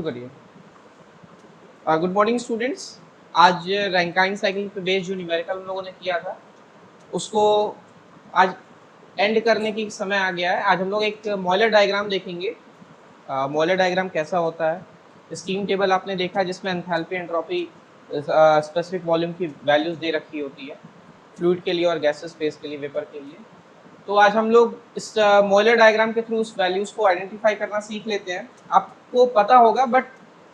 करिए। Good morning students. आज Rankine cycle पे बेस्ड जो न्यूमेरिकल हम लोगों ने किया था उसको आज एंड करने की समय आ गया है। आज हम लोग एक मॉयलर डायग्राम देखेंगे। मॉयलर डायग्राम कैसा होता है, स्टीम टेबल आपने देखा जिसमें एंथैल्पी एंट्रोपी स्पेसिफिक वॉल्यूम की वैल्यूज दे रखी होती है फ्लूइड के लिए और गैसेस फेज के लिए, वेपर के लिए। तो आज हम लोग इस मॉयलर डायग्राम के थ्रू उस वैल्यूज को आइडेंटिफाई करना सीख लेते हैं। आपको पता होगा बट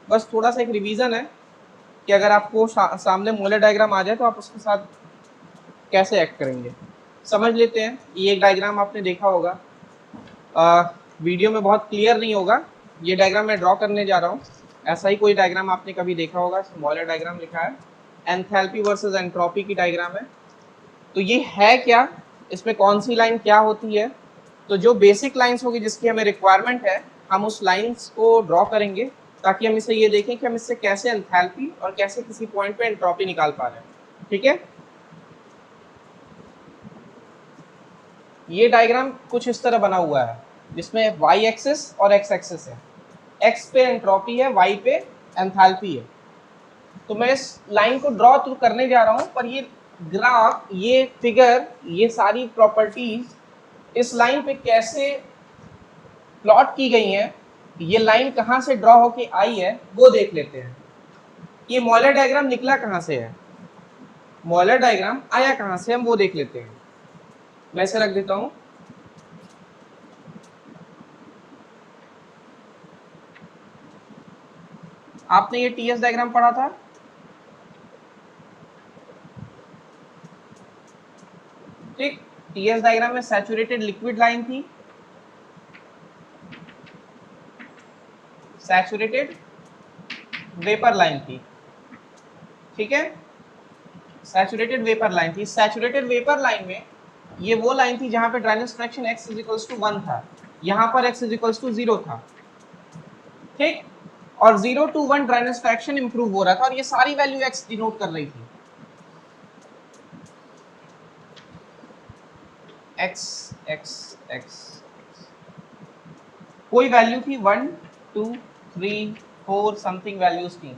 बस थोड़ा सा एक रिवीजन है कि अगर आपको सामने मॉयलर डायग्राम आ जाए तो आप उसके साथ कैसे एक्ट करेंगे, समझ लेते हैं। ये एक डायग्राम आपने देखा होगा, वीडियो में बहुत क्लियर नहीं होगा। ये डायग्राम मैं ड्रॉ करने जा रहा हूँ। ऐसा ही कोई डायग्राम आपने कभी देखा होगा, मॉयलर डायग्राम लिखा है, एंथैल्पी वर्सेस एंट्रोपी की डायग्राम है। तो ये है क्या, इसमें कौन सी लाइन क्या होती है, तो जो बेसिक लाइंस होगी जिसकी हमें रिक्वायरमेंट है हम उस लाइंस को ड्रॉ करेंगे ताकि हम इसे ये देखें कि हम इससे कैसे एंथैल्पी और कैसे किसी पॉइंट पे एंट्रोपी निकाल पा रहे हैं। ठीक है, ये डायग्राम कुछ इस तरह बना हुआ है जिसमें वाई एक्सिस और एक्स एक्सिस है। एक्स पे एंट्रोपी है, वाई पे एंथैल्पी है। तो मैं इस लाइन को ड्रॉ तो करने जा रहा हूं, पर ये ग्राफ, ये फिगर, ये सारी प्रॉपर्टीज इस लाइन पे कैसे प्लॉट की गई हैं, ये लाइन कहां से ड्रॉ होके आई है वो देख लेते हैं। ये मॉयलर डायग्राम निकला कहां से है, मॉयलर डायग्राम आया कहां से, हम वो देख लेते हैं। मैं इसे रख देता हूं। आपने ये टीएस डायग्राम पढ़ा था, ठीक। टीएस डायग्राम में सैचुरेटेड लिक्विड लाइन थी, सैचुरेटेड वेपर लाइन थी, ठीक है, सैचुरेटेड वेपर लाइन थी। सैचुरेटेड वेपर लाइन में ये वो लाइन थी जहां पे ड्राइनेस फ्रैक्शन x = 1 था, यहां पर x = 0 था, ठीक। और 0 to 1 ड्राइनेस फ्रैक्शन इंप्रूव हो रहा था और ये सारी वैल्यू x डिनोट कर रही थी, x x x। कोई वैल्यू थी 1 2 3 4 समथिंग वैल्यूज थी,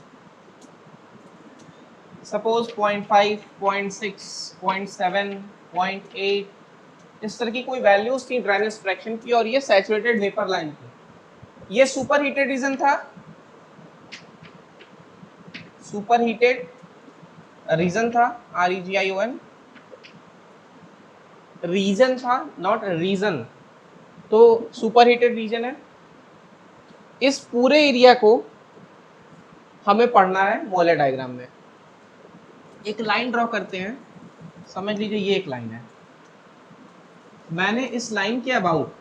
सपोज 0.5 0.6 0.7 0.8 इस तरह की कोई वैल्यूज थी ड्राइनेस फ्रैक्शन की, और ये सैचुरेटेड वेपर लाइन थी। ये सुपर हीटेड रीजन था, सुपर हीटेड रीजन था, REGION, रीजन था नॉट रीजन। तो सुपर हीटेड रीजन है। इस पूरे एरिया को हमें पढ़ना है मॉयलर डायग्राम में। एक लाइन ड्रॉ करते हैं, समझ लीजिए ये एक लाइन है। मैंने इस लाइन के अबाउट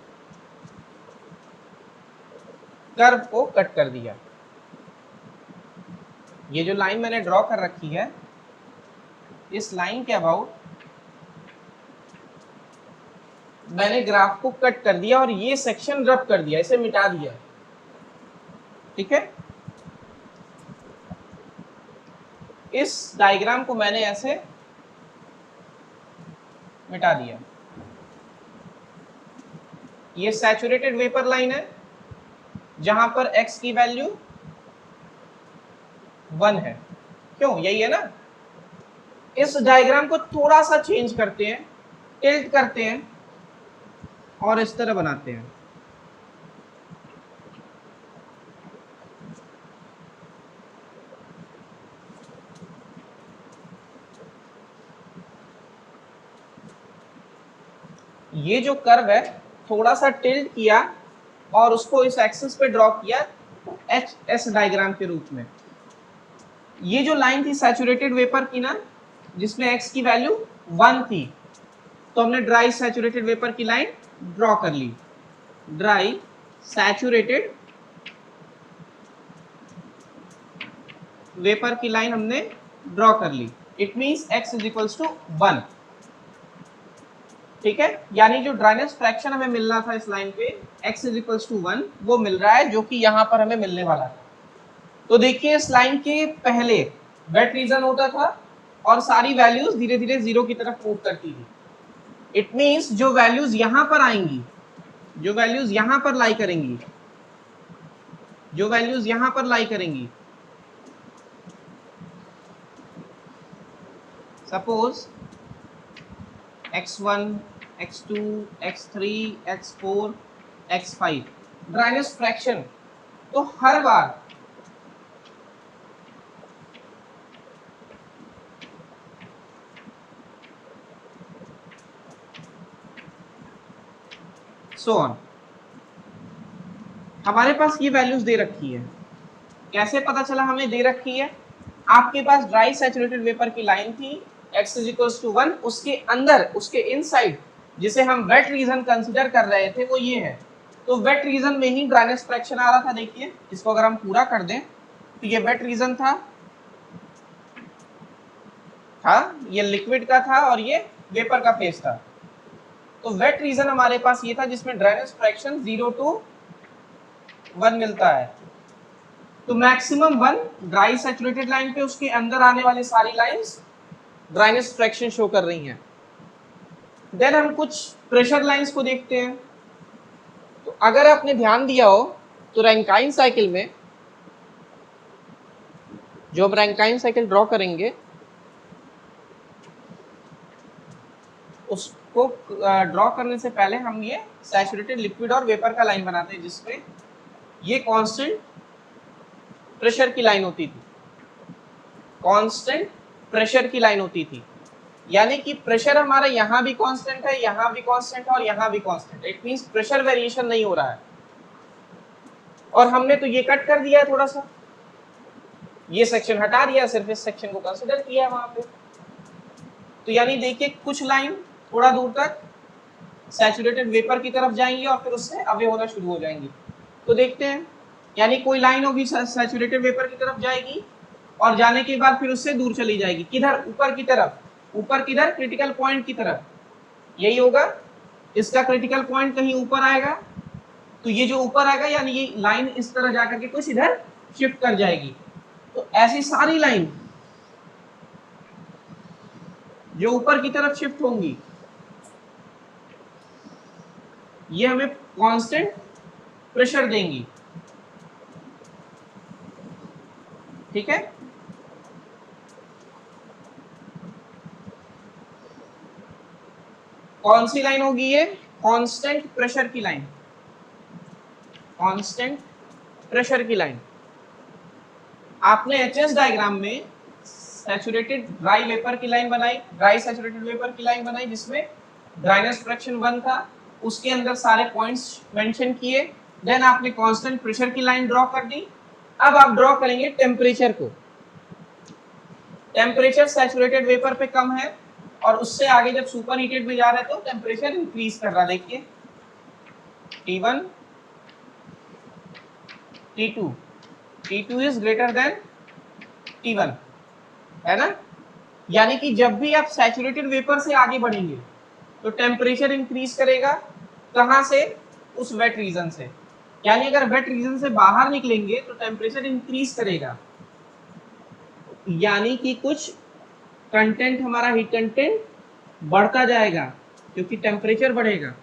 कर्व को कट कर दिया। ये जो लाइन मैंने ड्रॉ कर रखी है, इस लाइन के अबाउट मैंने ग्राफ को कट कर दिया और ये सेक्शन रब कर दिया, इसे मिटा दिया, ठीक है। इस डायग्राम को मैंने ऐसे मिटा दिया। ये सैचुरेटेड वेपर लाइन है जहां पर x की वैल्यू 1 है, क्यों, यही है ना। इस डायग्राम को थोड़ा सा चेंज करते हैं, टिल्ट करते हैं और इस तरह बनाते हैं। ये जो कर्व है थोड़ा सा टिल्ट किया और उसको इस एक्सिस पे ड्रॉ किया HS डायग्राम के रूप में। ये जो लाइन थी सैचुरेटेड वेपर की ना, जिसमें x की वैल्यू 1 थी, तो हमने ड्राई सैचुरेटेड वेपर की लाइन ड्रॉ कर ली। ड्राई सैचुरेटेड वेपर की लाइन हमने ड्रॉ कर ली। इट मींस x = 1, ठीक है। यानी जो ड्राइनेस फ्रैक्शन हमें मिलना था इस लाइन पे x = 1 वो मिल रहा है, जो कि यहां पर हमें मिलने वाला था। तो देखिए इस लाइन के पहले वेट रीजन होता था और सारी वैल्यूज धीरे धीरे 0 की तरफ मूव करती थी। इट मींस जो वैल्यूज यहां पर आएंगी, जो वैल्यूज यहां पर लाई करेंगी, जो वैल्यूज यहां पर लाई करेंगी, suppose x1, x2, x3, x4, x5 dryness fraction, तो हर बार सो ऑन हमारे पास ये वैल्यूज दे रखी है। कैसे पता चला हमें दे रखी है? आपके पास ड्राई सैचुरेटेड वेपर की लाइन थी x = 1, उसके अंदर, उसके इनसाइड जिसे हम वेट रीजन कंसीडर कर रहे थे वो ये है। तो वेट रीजन में ही ड्राइनेस फ्रैक्शन आ रहा था। देखिए इसको अगर हम पूरा कर दें तो ये वेट रीजन था, ये लिक्विड का था और ये वेपर का फेज था। तो वेट रीजन हमारे पास ये था जिसमें ड्राइनेस फ्रैक्शन 0 to 1 मिलता है। तो मैक्सिमम 1 ड्राई सैचुरेटेड लाइन पे, उसके अंदर आने वाली सारी लाइंस ड्राइनेस फ्रैक्शन शो कर रही हैं। देन हम कुछ प्रेशर लाइंस को देखते हैं। तो अगर आपने ध्यान दिया हो तो रैंकाइन साइकिल में जो हम रैंकाइन साइकिल ड्रॉ करेंगे उसको ड्रॉ करने से पहले हम ये सैचुरेटेड लिक्विड और वेपर का लाइन बनाते हैं, जिसमें ये कांस्टेंट प्रेशर की लाइन होती थी, कांस्टेंट प्रेशर की लाइन होती थी। यानी कि प्रेशर हमारा यहाँ भी कांस्टेंट है, यहाँ भी कांस्टेंट है और यहाँ भी कांस्टेंट है। इट मींस प्रेशर वेरिएशन नहीं हो रहा है। और हमने तो ये कट कर दिया है, थोड़ा सा ये सेक्शन हटा दिया, सिर्फ इस सेक्शन को कंसीडर किया है वहां पे। तो यानी देखिए कुछ लाइन थोड़ा दूर तक सैचुरेटेड वेपर की तरफ जाएंगी और फिर उससे अवे होना शुरू हो जाएंगी। तो देखते हैं, यानी कोई लाइन होगी सैचुरेटेड वेपर की तरफ जाएगी और जाने के बाद फिर उससे दूर चली जाएगी। किधर? ऊपर की तरफ। ऊपर किधर? क्रिटिकल पॉइंट की तरफ। यही होगा, इसका क्रिटिकल पॉइंट कहीं ऊपर आएगा, तो ये जो ऊपर आएगा यानी ये लाइन इस तरह जाकर के कुछ इधर शिफ्ट कर जाएगी। तो ऐसी सारी लाइन जो ऊपर की तरफ शिफ्ट होंगी ये हमें कांस्टेंट प्रेशर देंगी। ठीक है, कौन सी लाइन होगी ये? कांस्टेंट प्रेशर की लाइन, कांस्टेंट प्रेशर की लाइन। आपने एचएस डायग्राम में सैचुरेटेड ड्राई वेपर की लाइन बनाई, ड्राई सैचुरेटेड वेपर की लाइन बनाई जिसमें ड्राइनेस फ्रैक्शन 1 था, उसके अंदर सारे पॉइंट्स मेंशन किए। देन आपने कांस्टेंट प्रेशर की लाइन ड्रॉ कर दी। अब आप ड्रॉ करेंगे टेम्परेचर को। टेम्परेचर सैचुरेटेड वेपर पे कम है और उससे आगे जब सुपर हीटेड में जा रहे हैं तो टेम्परेचर इंक्रीज कर रहा। देखिए T1, T2, T2 is greater than T1, है ना? यानी कि जब भी आप सैचुरेटेड वेपर से आगे बढ़ेंगे तो टेम्परेचर इंक्रीज करेगा। कहां से? उस वेट रीजन से। यानी अगर वेट रीजन से बाहर निकलेंगे तो टेम्परेचर इंक्रीज करेगा, यानी कि कुछ कंटेंट, हमारा हीट कंटेंट बढ़ता जाएगा क्योंकि टेम्परेचर बढ़ेगा।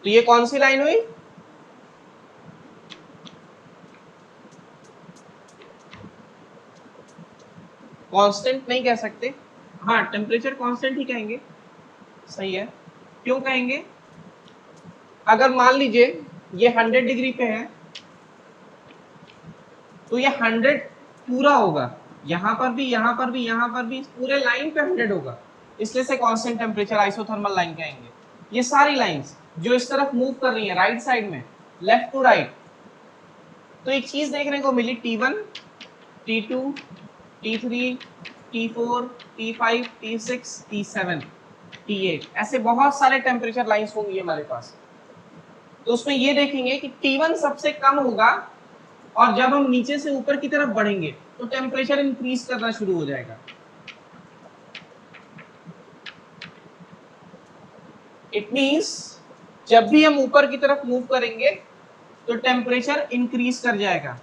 तो ये कौन सी लाइन हुई? कांस्टेंट नहीं कह सकते, हाँ टेम्परेचर कांस्टेंट ही कहेंगे। सही है। क्यों कहेंगे? अगर मान लीजिए ये 100 डिग्री पे है तो ये 100 पूरा होगा, यहाँ पर भी, यहाँ पर भी, यहाँ पर भी, पूरे लाइन पे 100 होगा, इसलिए से कांस्टेंट टेम्परेचर आइसोथर्मल लाइन कहेंगे। ये सारी लाइंस जो इस तरफ मूव कर रही है राइट साइड में, लेफ्ट टू राइट, तो एक चीज देखने को मिली, T1, T2, T3, T4, T5, T6, T7, T8, ऐसे बहुत सारे टेम्परेचर लाइंस होंगी हमारे पास। तो उसमें ये देखेंगे कि T1 सबसे कम होगा और जब हम नीचे से ऊपर की तरफ बढ़ेंगे तो टेम्परेचर इंक्रीज करना शुरू हो जाएगा। इट मींस जब भी हम ऊपर की तरफ मूव करेंगे तो टेम्परेचर इंक्रीज कर जाएगा।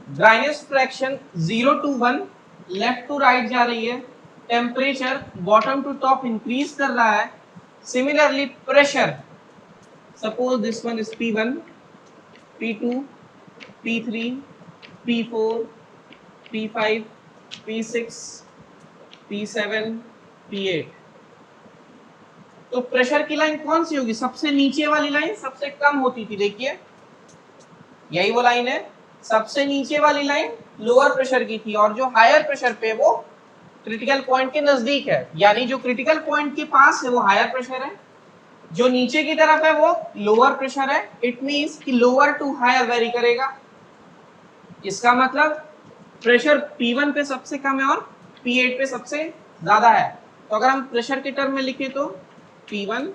Dryness fraction 0 to 1 left to right जा रही है, temperature bottom to top increase कर रहा है। Similarly pressure, suppose this one is P1, P2, P3, P4, P5, P6, P7, P8। तो प्रेशर की लाइन कौन सी होगी? सबसे नीचे वाली लाइन सबसे कम होती थी, देखिए यही वो लाइन है, सबसे नीचे वाली लाइन लोअर प्रेशर की थी, और जो हायर प्रेशर पे वो क्रिटिकल पॉइंट के नजदीक है, यानी जो क्रिटिकल पॉइंट के पास है वो हायर प्रेशर है, जो नीचे की तरफ है वो लोअर प्रेशर है। इट मींस कि लोअर टू हायर वेरी करेगा। इसका मतलब प्रेशर P1 पे सबसे कम है और P8 पे सबसे ज्यादा है। तो अगर हम प्रेशर के टर्म में लिखें तो P1,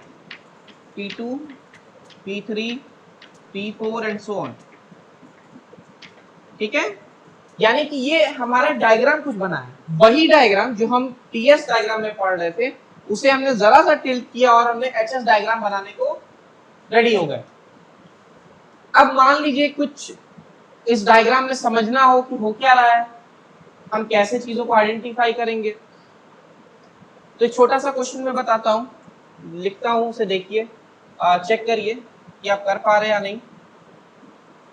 P2, P3, P4 and so on. ठीक है, यानी कि ये हमारा डायग्राम कुछ बना है, वही डायग्राम जो हम टीएस डायग्राम में पढ़ रहे थे, उसे हमने जरा सा टिल्ट किया और हमने एचएस डायग्राम बनाने को रेडी हो गए। अब मान लीजिए कुछ इस डायग्राम में समझना हो कि हो क्या रहा है, हम कैसे चीजों को आइडेंटिफाई करेंगे। तो एक छोटा सा क्वेश्चन मैं बताता हूँ, लिखता हूँ, उसे देखिए, चेक करिए कि आप कर पा रहे हैं या नहीं।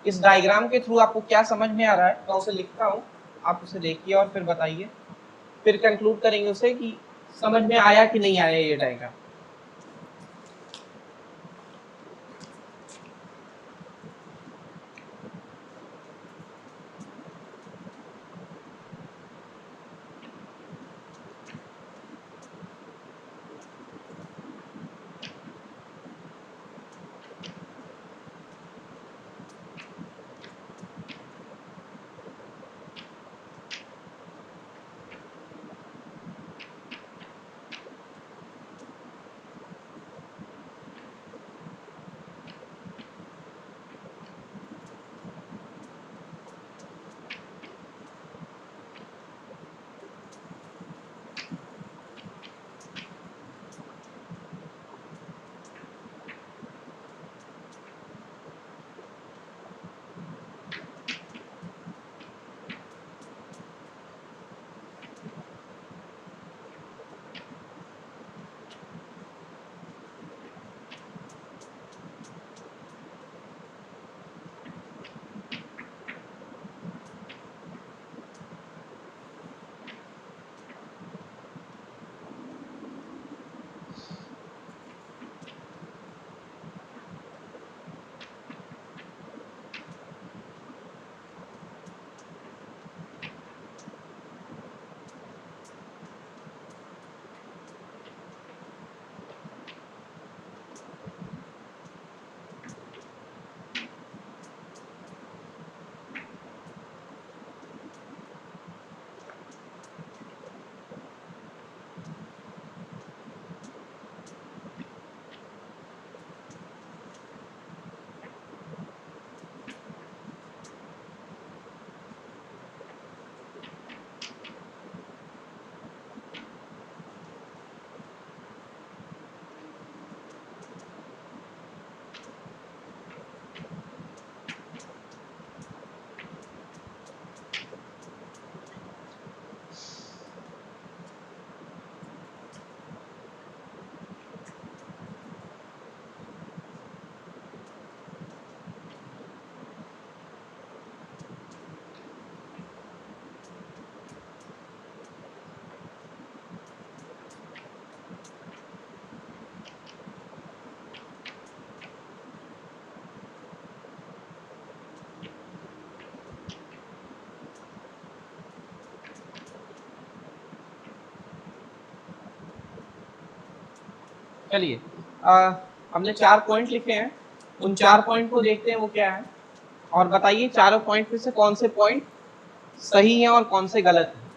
इस डायग्राम के थ्रू आपको क्या समझ में आ रहा है, मैं उसे लिखता हूँ, आप उसे देखिए और फिर बताइए, फिर कंक्लूड करेंगे उसे कि समझ में आया कि नहीं आया ये डायग्राम। चलिए, हमने 4 पॉइंट लिखे हैं, उन 4 पॉइंट को देखते हैं वो क्या है, और बताइए चारों पॉइंट में से कौन से पॉइंट सही हैं और कौन से गलत हैं।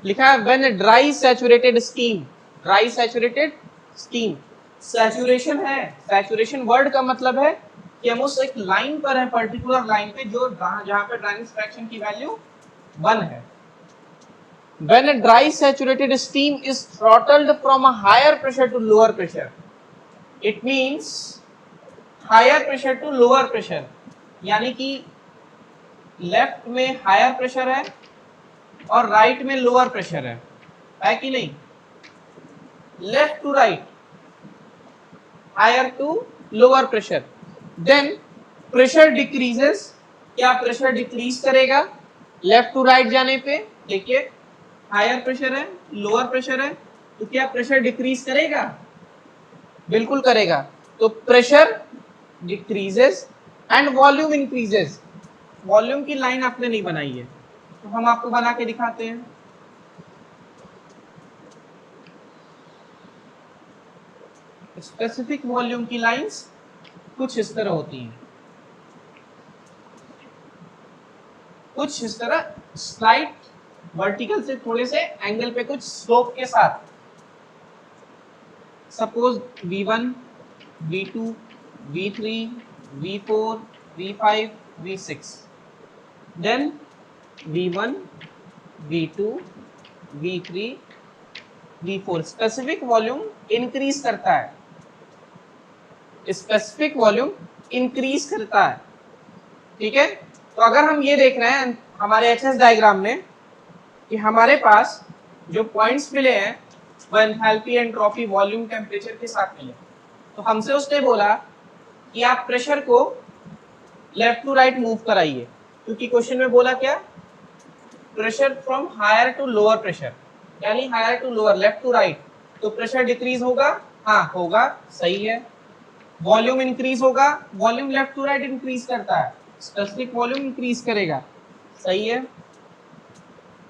लिखा है when dry saturated steam, dry saturated steam, saturation है, सैचुरेशन वर्ड का मतलब है कि हम उस एक लाइन पर है, पर्टिकुलर लाइन पे जो जहां पे ड्राइनेस फ्रैक्शन की वैल्यू 1 है। When a dry saturated steam is throttled from a higher pressure to lower pressure, it means higher pressure to lower pressure, यानी कि लेफ्ट में हायर प्रेशर है, और राइट में लोअर प्रेशर है कि नहीं? Left to right, higher to lower pressure, then pressure decreases. क्या प्रेशर डिक्रीज करेगा लेफ्ट टू राइट जाने पे? देखिए हायर प्रेशर है, लोअर प्रेशर है, तो क्या प्रेशर डिक्रीज करेगा? बिल्कुल करेगा। तो pressure decreases and volume increases. Volume की लाइन आपने नहीं बनाई है, तो हम आपको बना के दिखाते हैं। स्पेसिफिक वॉल्यूम की लाइंस कुछ इस तरह होती हैं, कुछ इस तरह स्लाइड वर्टिकल से थोड़े से एंगल पे कुछ स्लोप के साथ। Suppose V1, V2, V3, V4, V5, V6, then V1, V2, V3, V4। Specific volume increase करता है, स्पेसिफिक वॉल्यूम इंक्रीज करता है, ठीक है। तो अगर हम ये देख रहे हैं हमारे एचएस डायग्राम में कि हमारे पास जो पॉइंट्स मिले हैं वो एंथैल्पी, एंट्रोपी, वॉल्यूम, टेम्परेचर के साथ मिले, तो हमसे उसने बोला कि आप प्रेशर को लेफ्ट टू राइट मूव कराइए, क्योंकि क्वेश्चन में बोला क्या? Pressure from higher to lower pressure, यानी higher to lower, left to right, तो प्रेशर डिक्रीज होगा? हाँ होगा, सही है। वॉल्यूम इंक्रीज होगा? Volume left to right increase करता है, स्पेसिफिक वॉल्यूम इंक्रीज करेगा, सही है।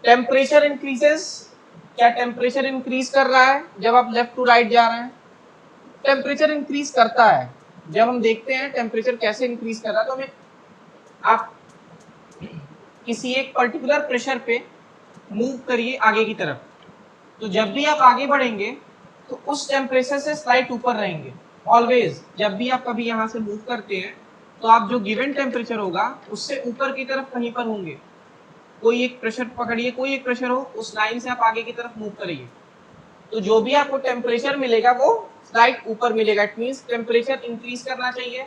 टेम्परेचर इंक्रीजेस, क्या टेम्परेचर इंक्रीज कर रहा है जब आप लेफ्ट टू राइट जा रहे हैं? टेम्परेचर इंक्रीज करता है। जब हम देखते हैं टेम्परेचर कैसे इंक्रीज कर रहा है, तो हमें आप किसी एक पर्टिकुलर प्रेशर पे मूव करिए आगे की तरफ, तो जब भी आप आगे बढ़ेंगे तो उस टेम्परेचर से स्लाइट ऊपर रहेंगे ऑलवेज। जब भी आप कभी यहाँ से मूव करते हैं तो आप जो गिवन टेम्परेचर होगा उससे ऊपर की तरफ कहीं पर होंगे। कोई एक प्रेशर पकड़िए, कोई एक प्रेशर हो, उस लाइन से आप आगे की तरफ मूव करिए, तो जो भी आपको टेम्परेचर मिलेगा वो स्लाइट ऊपर मिलेगा। इट मींस टेम्परेचर इंक्रीज करना चाहिए।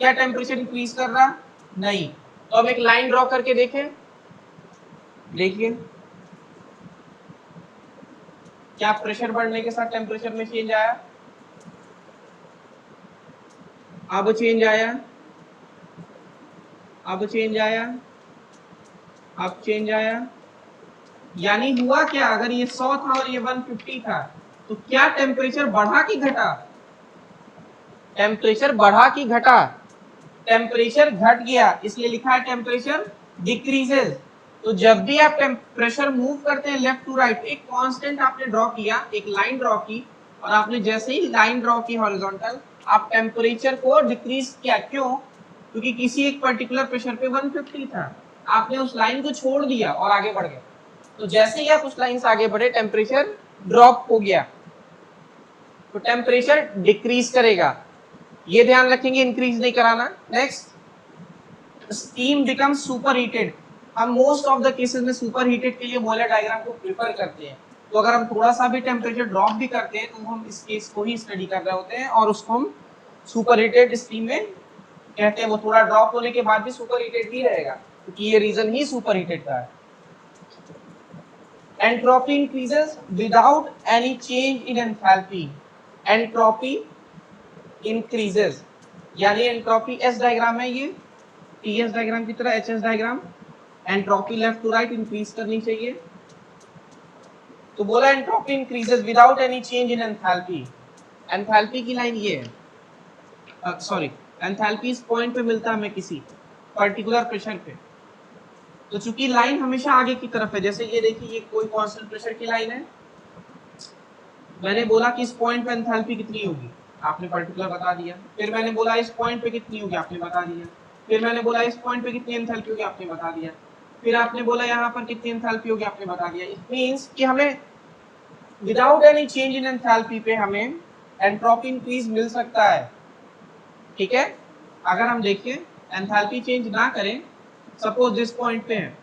क्या टेम्परेचर इंक्रीज कर रहा? नहीं। तो अब एक लाइन ड्रॉ करके देखें, देखिए क्या प्रेशर बढ़ने के साथ टेम्परेचर में चेंज आया? अब चेंज आया, अब चेंज आया, अब चेंज आया। यानी हुआ क्या? अगर ये 100 था और ये 150 था, तो क्या टेम्परेचर बढ़ा कि घटा? टेम्परेचर बढ़ा कि घटा? टेम्परेचर घट गया, इसलिए लिखा है टेम्परेचर डिक्रीजेस। तो जब भी आप प्रेशर मूव करते हैं लेफ्ट टू राइट, एक कांस्टेंट आपने ड्रॉ किया, एक लाइन ड्रॉ की, और आपने जैसे ही लाइन ड्रॉ की हॉरिजॉन्टल, आप टेम्परेचर को डिक्रीज किया। क्यों? क्योंकि किसी एक पर्टिकुलर प्रेशर पे 150 था, आपने उस लाइन को छोड़ दिया और आगे बढ़ गए, तो जैसे ही आप उस लाइन से आगे बढ़े टेम्परेचर ड्रॉप हो गया, तो टेम्परेचर डिक्रीज करेगा। ये ध्यान रखेंगे, इंक्रीज नहीं कराना। Next, steam become super heated. हम मोस्ट ऑफ द केसेस में सुपर हीटेड के लिए बॉयलर डायग्राम को प्रेफर करते हैं। तो अगर हम थोड़ा सा भी टेम्परेचर ड्रॉप भी करते हैं तो हम इस केस को ही स्टडी कर रहे होते हैं, और उसको हम सुपर हीटेड स्टीम में कहते हैं। वो थोड़ा ड्रॉप होने के बाद भी सुपर हीटेड ही रहेगा, क्योंकि ये रीजन ही सुपर हीटेड का है। Entropy increases without any change in enthalpy. Entropy increases, यानी एंट्रोपी एस डायग्राम है, ये टीएस डायग्राम की तरह HS diagram. Entropy left to right increase करनी चाहिए, तो बोला entropy increases without any change in enthalpy. Enthalpy की लाइन ये है, सॉरी, एंथैल्पी इस पॉइंट पे मिलता है हमें किसी पर्टिकुलर प्रेशर पे, तो चूंकि लाइन हमेशा आगे की तरफ है, जैसे ये देखिए ये कोई कांस्टेंट प्रेशर की लाइन है, मैंने बोला कि इस पॉइंट पे एंथैल्पी कितनी होगी, आपने पर्टिकुलर बता दिया। फिर मैंने बोला इस पॉइंट पे कितनी होगी, आपने बता दिया। फिर मैंने बोला इस पॉइंट पे कितनी एंथैल्पी होगी, आपने बता दिया। फिर आपने बोला यहाँ पर कितनी एंथैल्पी होगी, आपने बता दिया। इट मींस कि हमें without any change in enthalpy पे हमें एंट्रोपी इंक्रीज मिल सकता है, ठीक है। अगर हम देखें एंथैल्पी चेंज ना करें, सपोज जिस पॉइंट पे है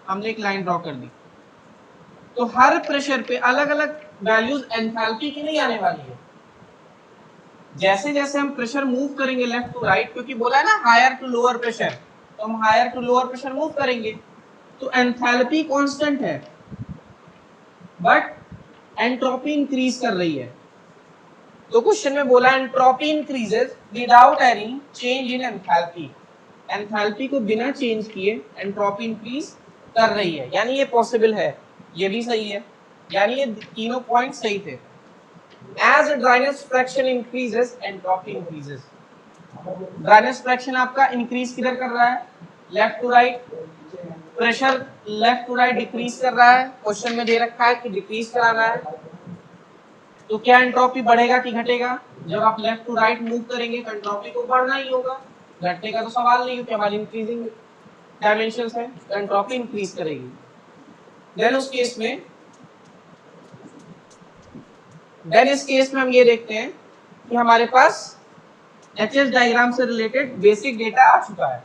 हमने एक लाइन ड्रॉ कर दी, तो हर प्रेशर पे अलग अलग वैल्यूज एंथैल्पी की नहीं आने वाली है। जैसे जैसे हम प्रेशर मूव करेंगे लेफ्ट टू राइट, क्योंकि बोला है ना हायर टू लोअर प्रेशर, तो हम higher to lower pressure move करेंगे, तो एंथैल्पी कांस्टेंट है बट एंट्रोपी इंक्रीज कर रही है। तो क्वेश्चन में बोला entropy increases without any change in enthalpy, enthalpy को बिना चेंज किए एंट्रोपी इंक्रीज कर रही है, यानी ये पॉसिबल है, ये भी सही है, यानी ये तीनों पॉइंट सही थे। As dryness fraction increases entropy increases, dryness fraction आपका इंक्रीज किधर कर रहा है, left to right, pressure left to right decrease कर रहा है, क्वेश्चन में दे रखा है कि डिक्रीज कराना है, तो क्या एंट्रोपी बढ़ेगा कि घटेगा, जब आप लेफ्ट टू राइट मूव करेंगे तो एंट्रोपी को बढ़ना ही होगा, घटने का तो सवाल नहीं, क्योंकि हमारी इंक्रीजिंग डायमेंशंस है, तो एंट्रोपी इंक्रीज करेगी। देन उस केस में इस केस में हम ये देखते हैं कि हमारे पास एचएस डायग्राम से रिलेटेड बेसिक डेटा आ चुका है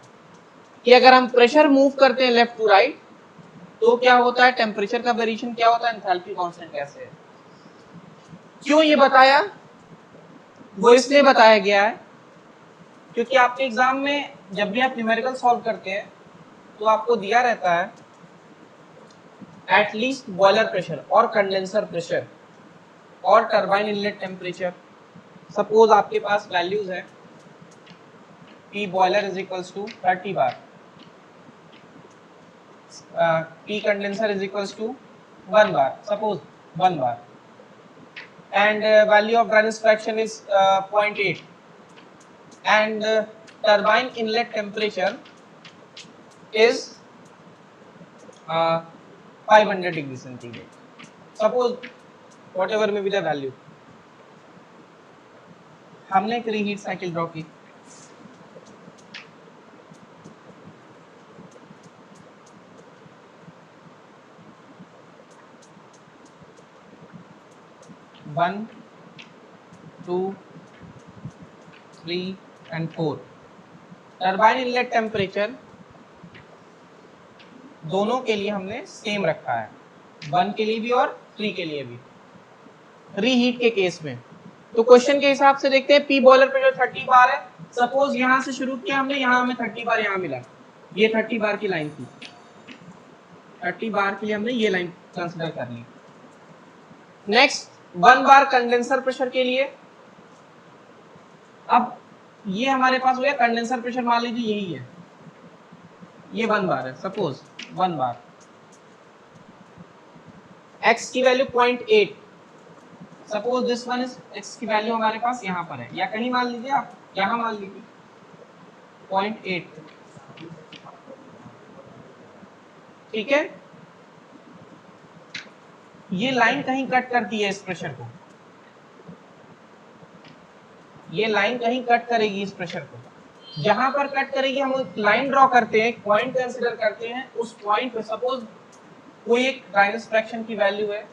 कि अगर हम प्रेशर मूव करते हैं लेफ्ट टू राइट तो क्या होता है, टेम्परेचर का वेरिएशन क्या होता है, एंथैल्पी कांस्टेंट कैसे है। क्यों ये बताया, वो इसलिए बताया गया है क्योंकि आपके एग्जाम में जब भी आप न्यूमेरिकल सॉल्व करते हैं तो आपको दिया रहता है एटलीस्ट बॉयलर प्रेशर और कंडेंसर प्रेशर और टरबाइन इनलेट टेम्परेचर। सपोज आपके पास वैल्यूज है P boiler is equals to 30 bar, P condenser is equals to 1 bar, suppose 1 bar, and value of dryness fraction is 0.8, and turbine inlet temperature is 500 degree centigrade, suppose whatever may be the value। हमने एक reheat cycle draw की, one 2 3 and 4, turbine inlet temperature दोनों के लिए हमने same रखा है, 1 के लिए भी और 3 के लिए भी, रीहीट के केस में। तो क्वेश्चन के हिसाब से देखते हैं, पी बॉयलर प्रेशर 30 बार है, सपोज यहां से शुरू किया हमने, यहां हमें 30 बार यहां मिला, ये 30 बार की लाइन थी, 30 बार के लिए हमने ये लाइन कंसीडर कर ली। नेक्स्ट 1 बार कंडेंसर प्रेशर के लिए, अब ये हमारे पास हो गया कंडेंसर प्रेशर, मान लीजिए यही है, ये 1 बार है, सपोज 1 बार, x की value 0.8, suppose this one is, x की वैल्यू हमारे पास यहाँ पर है, या कहीं मान लीजिए आप, यहाँ मान लीजिए 0.8, ठीक है। ये लाइन कहीं कट करती है इस प्रेशर को, ये लाइन कहीं कट करेगी इस प्रेशर को, जहां पर कट करेगी हम एक लाइन ड्रॉ करते हैं, पॉइंट कंसीडर करते हैं, उस पॉइंट पे सपोज कोई एक ड्राइनेस फ्रैक्शन की वैल्यू है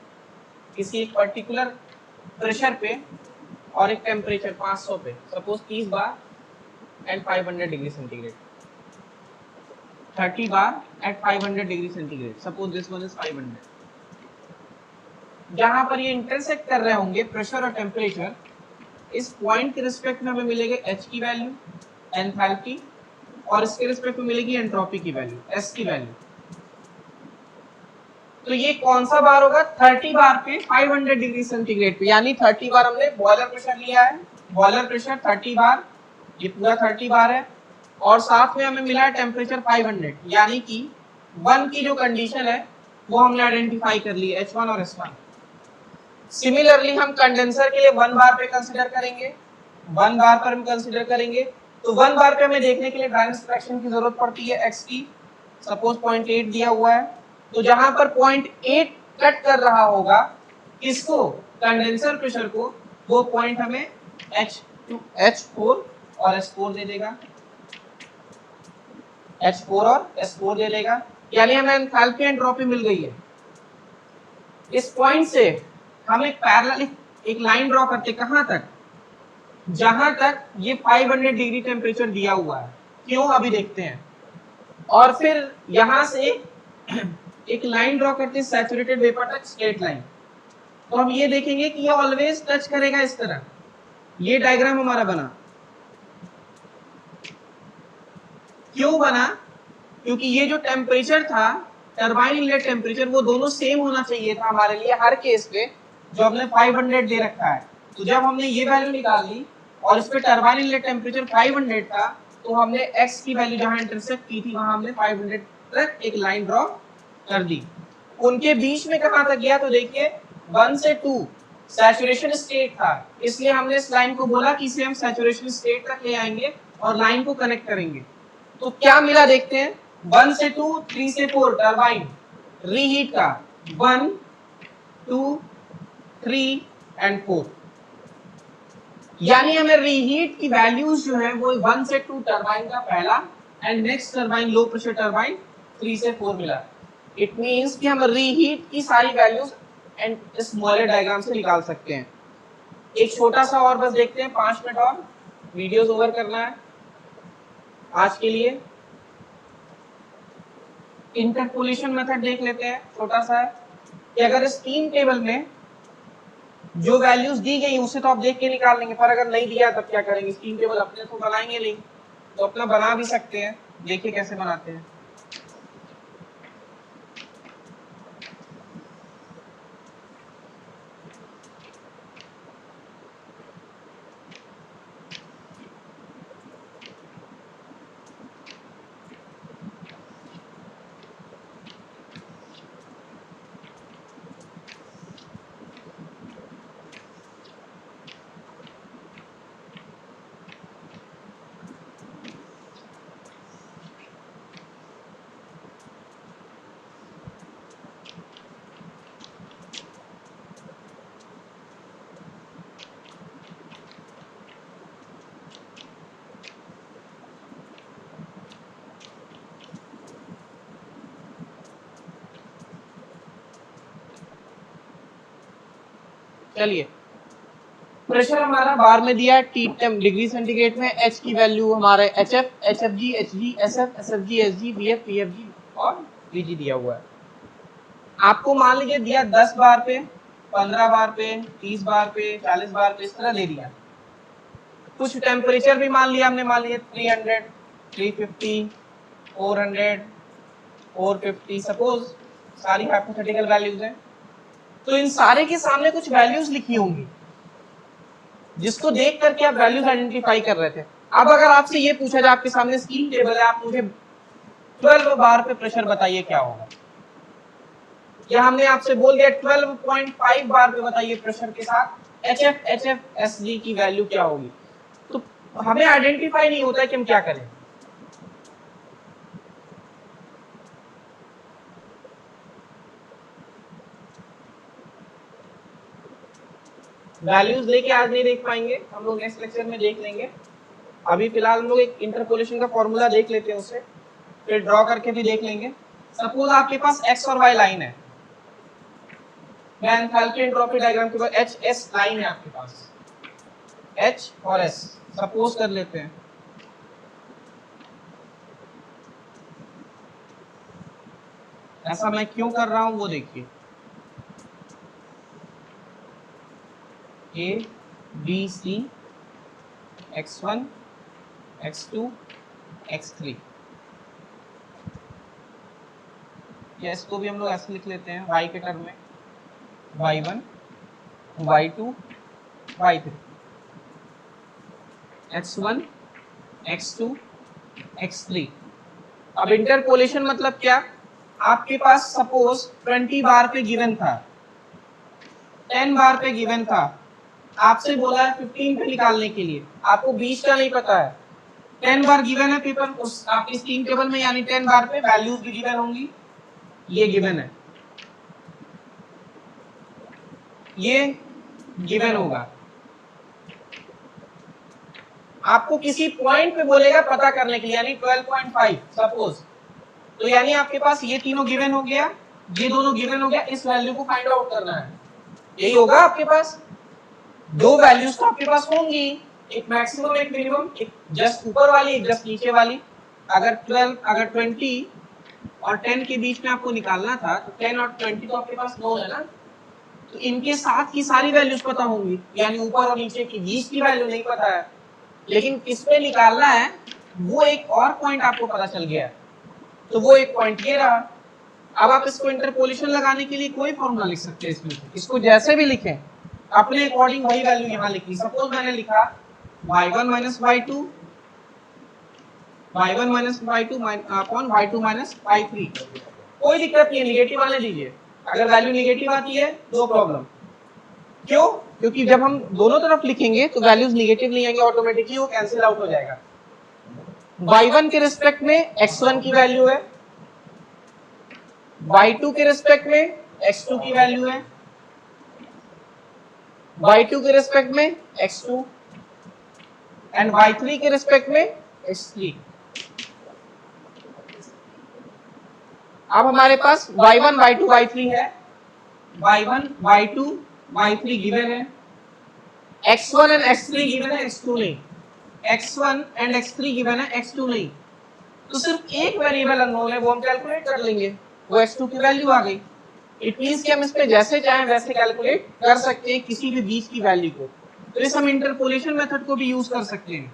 किसी एक पर्टिकुलर प्रेशर पे और एक टेम्परेचर 500 पे, suppose 30 bar at 500 degree centigrade, 30 bar at 500 degree centigrade, suppose this one is 500। जहां पर ये इंटरसेक्ट कर रहे होंगे प्रेशर और टेम्परेचर, इस पॉइंट के रिस्पेक्ट में हमें मिलेगी h की वैल्यू, एंथैल्पी, और इसके रिस्पेक्ट में मिलेगी एंट्रोपी की वैल्यू, s की वैल्यू। तो ये कौन सा बार होगा, 30 बार पे 500 डिग्री सेंटीग्रेड पे, यानी 30 बार हमने बॉयलर प्रेशर लिया है, बॉयलर प्रेशर 30 बार, ये पूरा 30 बार है, और साथ में हमें मिला है टेम्परेचर 500, यानी कि 1 की जो कंडीशन है वो हमने आइडेंटिफाई कर ली है, H1 और S1। सिमिलरली हम कंडेंसर के लिए 1 बार पे कंसीडर करेंगे, 1 बार पर हम कंसीडर करेंगे, तो 1 बार पे हमें देखने के लिए ड्राइनेस फ्रैक्शन की जरूरत पड़ती है x की, सपोज 0.8 दिया हुआ है, तो जहां पर 0.8 कट कर रहा होगा किसको, कंडेंसर प्रेशर को, वो पॉइंट हमें H4 और S4 दे देगा, H4 और S4 दे देगा, यानी हमें एंथैल्पी एंट्रोपी मिल गई है। इस पॉइंट से हम एक पैरेलल एक लाइन ड्रॉ करते, कहां तक, जहां तक ये 500 डिग्री टेम्परेचर दिया हुआ है, क्यों अभी देखते हैं, और फिर यहां से एक लाइन ड्रॉ करते हैं सैचुरेटेड वेपर तक, स्ट्रेट लाइन। तो हम ये देखेंगे कि ये ऑलवेज टच करेगा इस तरह, ये डायग्राम हमारा बना, क्यों बना, क्योंकि ये जो टेम्परेचर था टरबाइन इनलेट टेम्परेचर वो दोनों सेम होना चाहिए था हमारे लिए हर केस पे, जो हमने 500 दे रखा है। तो जब हमने ये वैल्यू निकाल ली और इस पे टरबाइन इनलेट टेम्परेचर 500 था, तो हमने x की वैल्यू जहां इंटरसेक्ट की थी वहां हमने 500 तक एक लाइन ड्रॉ कर दी। उनके बीच में कहां तक गया, तो देखिए 1 से 2 सैचुरेशन स्टेट था, इसलिए हमने इस लाइन को बोला कि इसे हम सैचुरेशन स्टेट तक ले आएंगे और लाइन को कनेक्ट करेंगे। तो क्या मिला देखते हैं, 1 से 2, 3 से 4 टरबाइन रीहीट का 1, 2, 3 एंड 4, यानी हमें रीहीट की वैल्यूज जो है वो 1 से 2 टरबाइन का पहला and next turbine low pressure turbine 3 से 4 मिला। इट मींस कि हम रीहीट की सारी वैल्यूज एंड इस मोलेर डायग्राम से निकाल सकते हैं। एक छोटा सा और बस देखते हैं, 5 मिनट और वीडियोस ओवर करना है आज के लिए। इंटरपोलेशन मेथड देख लेते हैं, छोटा सा है कि अगर इस तीन टेबल में जो वैल्यूज दी गई उसे तो आप देख के निकाल लेंगे, पर अगर नहीं दिया तब क्या करेंगे, स्कीम टेबल अपने तो बनाएंगे नहीं, तो अपना बना भी सकते हैं। देखिए कैसे बनाते हैं। चलिए, प्रेशर हमारा बार में दिया है, टी डिग्री सेंटीग्रेड में, एच की वैल्यू हमारे HF, HFG, HG, SF, SFG, SG, VF, PFG और VG दिया हुआ है। आपको मान लीजिए दिया 10 बार पे, 15 बार पे, 30 बार पे, 40 बार पे, इस तरह दे दिया। कुछ टेम्परेचर भी मान लिया हमने, मान लीजिए 300, 350, 400, 450, सपोज सारी हाइपोथेटिकल वैल्यूज हैं। तो इन सारे के सामने कुछ वैल्यूज लिखी होंगी जिसको देख करके आप वैल्यूज आइडेंटिफाई कर रहे थे। अब अगर आपसे ये पूछा जाए, आपके सामने स्कीम टेबल है, आप मुझे 12 बार पे प्रेशर बताइए क्या होगा, या हमने आपसे बोल दिया 12.5 बार पे बताइए प्रेशर के साथ HF, HF, SG की वैल्यू क्या होगी, तो हमें आइडेंटिफाई नहीं होता है कि हम क्या करें। वैल्यूज लेके आज नहीं देख पाएंगे, हम लोग नेक्स्ट लेक्चर में देख लेंगे। अभी फिलहाल हम लोग एक इंटरपोलेशन का फॉर्मूला देख लेते हैं, उसे फिर ड्रॉ करके भी देख लेंगे। सपोज आपके पास एक्स और वाई लाइन है, मैं एंथैल्पी एंट्रोपी डायग्राम के बाद एच एस लाइन है आपके पास, एच और एस सपोज कर लेते हैं। ऐसा मैं क्यों कर रहा हूं वो देखिए, A B C x1, x2, x3, या इसको भी हम लोग ऐसे लिख लेते हैं y के टर्म में, y1, y2, y3, x1, x2, x3। अब इंटरपोलेशन मतलब क्या, आपके पास सपोज 20 बार पे गिवन था, 10 बार पे गिवन था, आपसे बोला है 15 पे निकालने के लिए, आपको 20 का नहीं पता है, 10 बार गिवन है पेपर उस आपकी स्कीम टेबल में, यानी 10 बार पे वैल्यूज भी गिवन होंगी, ये गिवन है, ये गिवन होगा। आपको किसी पॉइंट पे बोलेगा पता करने के लिए, यानी 12.5 सपोज, तो यानी आपके पास ये तीनों गिवन हो गया, ये दोनों गिवन हो गया, इस वैल्यू को फाइंड आउट करना है, यही होगा आपके पास। दो वैल्यूज तो आपके पास होंगी, एक मैक्सिमम एक मिनिमम, एक जस्ट ऊपर वाली एक जस्ट नीचे वाली। अगर 12 अगर 20 और 10 के बीच में आपको निकालना था, तो 10 और 20 तो आपके पास नोन है ना, तो इनके साथ की सारी वैल्यूज पता होंगी, यानी ऊपर और नीचे की, बीच की वैल्यू नहीं पता है, लेकिन किस पे निकालना है वो एक और पॉइंट आपको पता चल गया, तो वो एक पॉइंट ये रहा। अब आप इसको इंटरपोलेशन लगाने के लिए कोई फॉर्मूला लिख सकते हैं इसमें, इसको जैसे भी लिखें अपने अकॉर्डिंग वही वैल्यू यहाँ लिखनी। सपोज मैंने लिखा y1 minus y2 upon y2 minus y3, कोई दिक्कत नहीं है, निगेटिव आने दीजिए। अगर वैल्यू निगेटिव आती है नो प्रॉब्लम। क्यों? क्योंकि जब हम दोनों तरफ लिखेंगे तो वैल्यूज निगेटिव नहीं आएंगे, ऑटोमेटिकली वो कैंसिल आउट हो जाएगा। y1 के रिस्पेक्ट में x1 की वैल्यू है, y2 के रिस्पेक्ट में x2 की वैल्यू है, y2 के रिस्पेक्ट में x2 एंड y3 के रिस्पेक्ट में x3। अब हमारे पास y1 y2 y3 है, y1 y2 y3 गिवन है, x1 एंड x3 गिवन है, x2 नहीं। x1 एंड x3 गिवन है, x2 नहीं। तो सिर्फ एक वेरिएबल अननोन है, वो हम कैलकुलेट कर लेंगे, वो x2 की वैल्यू आ गई। इट मींस कि हम इस पे जैसे चाहें वैसे कैलकुलेट कर सकते हैं किसी भी बीच की वैल्यू को। तो इस हम इंटरपोलेशन मेथड को भी यूज कर सकते हैं।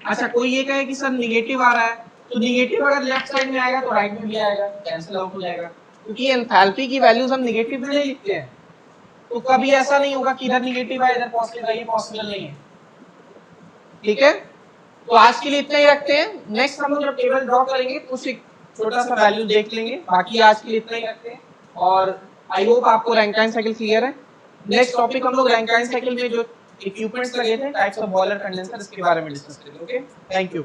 अच्छा, कोई ये कहे कि सर निगेटिव आ रहा है, तो निगेटिव अगर लेफ्ट साइड में आएगा तो राइट में भी आएगा, कैंसिल आउट हो जाएगा, क्योंकि एंथैल्पी की वैल्यूज हम निगेटिव में नहीं लिखते हैं। तो कभी ऐसा नहीं होगा कि इधर निगेटिव है इधर पॉजिटिव है, ये पॉसिबल नहीं है। ठीक है, तो आज के लिए इतना ही रखते हैं। नेक्स्ट हम लोग जब टेबल ड्रॉ करेंगे तो उसे छोटा सा वैल्यू देख लेंगे। बाकी आज के लिए इतना ही रखते हैं और आई होप आपको रैंकाइन साइकिल क्लियर है। नेक्स्ट टॉपिक हम लोग रैंकाइन साइकिल में जो इक्विपमेंट्स लगे थे, टाइप्स ऑफ बॉयलर, कंडेंसर, इसके बारे में डिस्कस करेंगे। Okay, thank you.